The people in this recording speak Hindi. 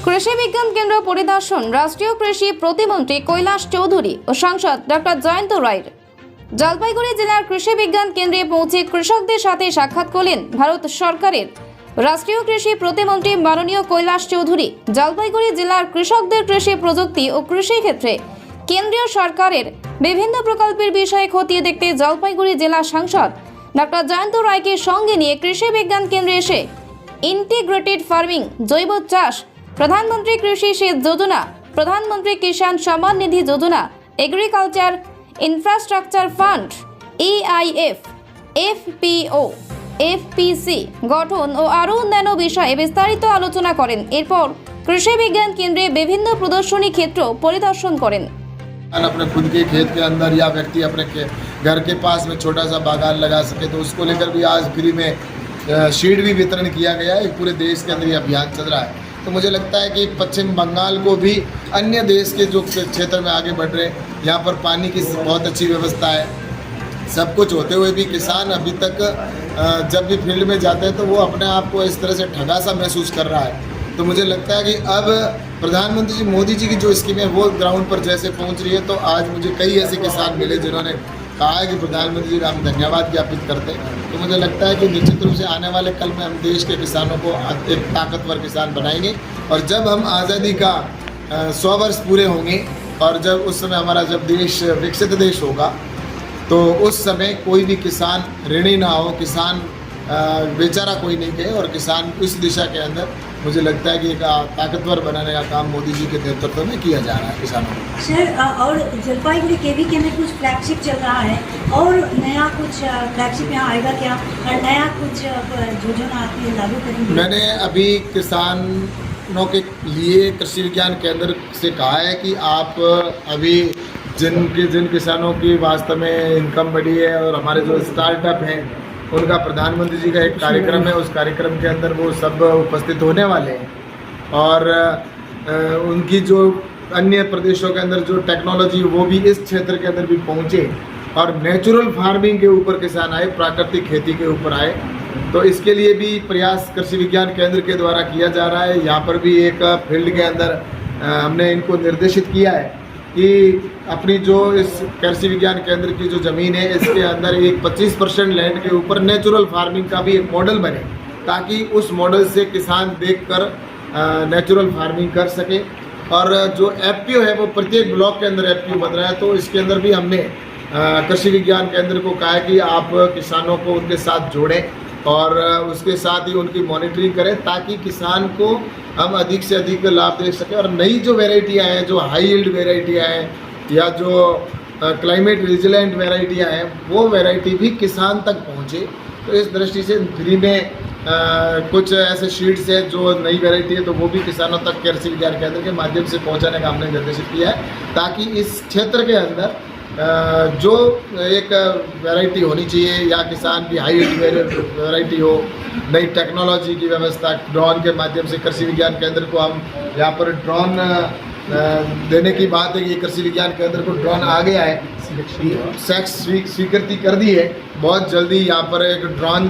কৃষি বিজ্ঞান কেন্দ্র পরিদর্শন রাষ্ট্রীয় কৃষি প্রতিমন্ত্রী কৈলাস চৌধুরী ও সাংসদ ডক্টর জয়ন্ত রায়ের। জলপাইগুড়ি জেলার কৃষি বিজ্ঞান কেন্দ্রে পৌঁছে কৃষকদের সাথে সাক্ষাৎ করলেন ভারত সরকারের রাষ্ট্রীয় কৃষি প্রতিমন্ত্রী মাননীয় কৈলাস চৌধুরী। জলপাইগুড়ি জেলার কৃষকদের কৃষি প্রযুক্তি ও কৃষি ক্ষেত্রে কেন্দ্রীয় সরকারের বিভিন্ন প্রকল্পের বিষয়ে খতিয়ে দেখতে জলপাইগুড়ি জেলা সাংসদ ডক্টর জয়ন্ত রায়কে সঙ্গে নিয়ে কৃষি বিজ্ঞান কেন্দ্রে এসে ইন্টিগ্রেটেড ফার্মিং, জৈব চাষ, প্রধানমন্ত্রী কৃষি সেচ যোজনা, প্রধানমন্ত্রী কিষাণ সম্মান নিধি যোজনা, agriculture infrastructure fund, EIF, FPO, FPC গঠন ও আরও অন্যান্য বিষয়ে বিস্তারিত আলোচনা করেন। এরপর কৃষি বিজ্ঞান কেন্দ্রে বিভিন্ন প্রদর্শনী ক্ষেত্র পরিদর্শন করেন। अपने खुद के खेत के अंदर या व्यक्ति अपने घर के पास में छोटा सा बागान लगा सके, तो उसको लेकर भी आज फ्री में सीड भी वितरण किया गया है। पूरे देश के अंदर ये अभियान चल रहा है। तो मुझे लगता है कि पश्चिम बंगाल को भी अन्य देश के जो क्षेत्र में आगे बढ़ रहे हैं, यहाँ पर पानी की बहुत अच्छी व्यवस्था है। सब कुछ होते हुए भी किसान अभी तक जब भी फील्ड में जाते हैं तो वो अपने आप को इस तरह से ठगा सा महसूस कर रहा है। तो मुझे लगता है कि अब प्रधानमंत्री जी मोदी जी की जो स्कीम है वो ग्राउंड पर जैसे पहुंच रही है, तो आज मुझे कई ऐसे किसान मिले जिन्होंने कहा है कि प्रधानमंत्री जी का हम धन्यवाद ज्ञापित करते हैं। तो मुझे लगता है कि निश्चित रूप से आने वाले कल में हम देश के किसानों को एक ताकतवर किसान बनाएंगे। और जब हम आज़ादी का 100 वर्ष पूरे होंगे और जब उस समय हमारा जब देश विकसित देश होगा, तो उस समय कोई भी किसान ऋणी ना हो, किसान बेचारा कोई नहीं कहे, और किसान इस दिशा के अंदर मुझे लगता है कि एक ताकतवर बनाने का काम मोदी जी के नेतृत्व में किया जा रहा है किसानों को। सर, और जलपाईगुड़ी केवी में कुछ फ्लैगशिप चल रहा है और नया कुछ फ्लैगशिप यहाँ आएगा क्या, और नया कुछ योजना आपकी लागू करेंगे? मैंने अभी किसानों के लिए कृषि विज्ञान केंद्र से कहा है कि आप अभी जिन किसानों की वास्तव में इनकम बढ़ी है और हमारे जो स्टार्टअप हैं उनका प्रधानमंत्री जी का एक कार्यक्रम है, उस कार्यक्रम के अंदर वो सब उपस्थित होने वाले हैं। और उनकी जो अन्य प्रदेशों के अंदर जो टेक्नोलॉजी वो भी इस क्षेत्र के अंदर भी पहुँचे और नेचुरल फार्मिंग के ऊपर किसान आए, प्राकृतिक खेती के ऊपर आए। तो इसके लिए भी प्रयास कृषि विज्ञान केंद्र के द्वारा किया जा रहा है। यहाँ पर भी एक फील्ड के अंदर हमने इनको निर्देशित किया है कि अपनी जो इस कृषि विज्ञान केंद्र की जो ज़मीन है इसके अंदर एक 25% लैंड के ऊपर नेचुरल फार्मिंग का भी एक मॉडल बने, ताकि उस मॉडल से किसान देखकर नेचुरल फार्मिंग कर सके। और जो FPO है वो प्रत्येक ब्लॉक के अंदर FPO बन रहा है, तो इसके अंदर भी हमने कृषि विज्ञान केंद्र को कहा है कि आप किसानों को उनके साथ जोड़ें और उसके साथ ही उनकी मॉनिटरिंग करें, ताकि किसान को हम अधिक से अधिक लाभ दे सकें। और नई जो वेराइटियाँ हैं, जो हाई यील्ड वेराइटियाँ हैं या जो क्लाइमेट रेजिलेंट वेराइटियाँ हैं, वो वेराइटी भी किसान तक पहुँचे। तो इस दृष्टि से फ्री में कुछ ऐसे शीट्स हैं जो नई वेराइटी है, तो वो भी किसानों तक कृषि विज्ञान केंद्र के माध्यम से पहुँचाने का हमने निर्देशित किया है, ताकि इस क्षेत्र के अंदर जो एक वैरायटी होनी चाहिए या किसान की हाई वैरायटी हो, नई टेक्नोलॉजी की व्यवस्था, ड्रोन के माध्यम से कृषि विज्ञान केंद्र को हम यहाँ पर ड्रोन देने की बात है कि कृषि विज्ञान केंद्र को ड्रोन आ गया है, स्वीकृति कर दी है। बहुत जल्दी यहाँ पर एक ड्रोन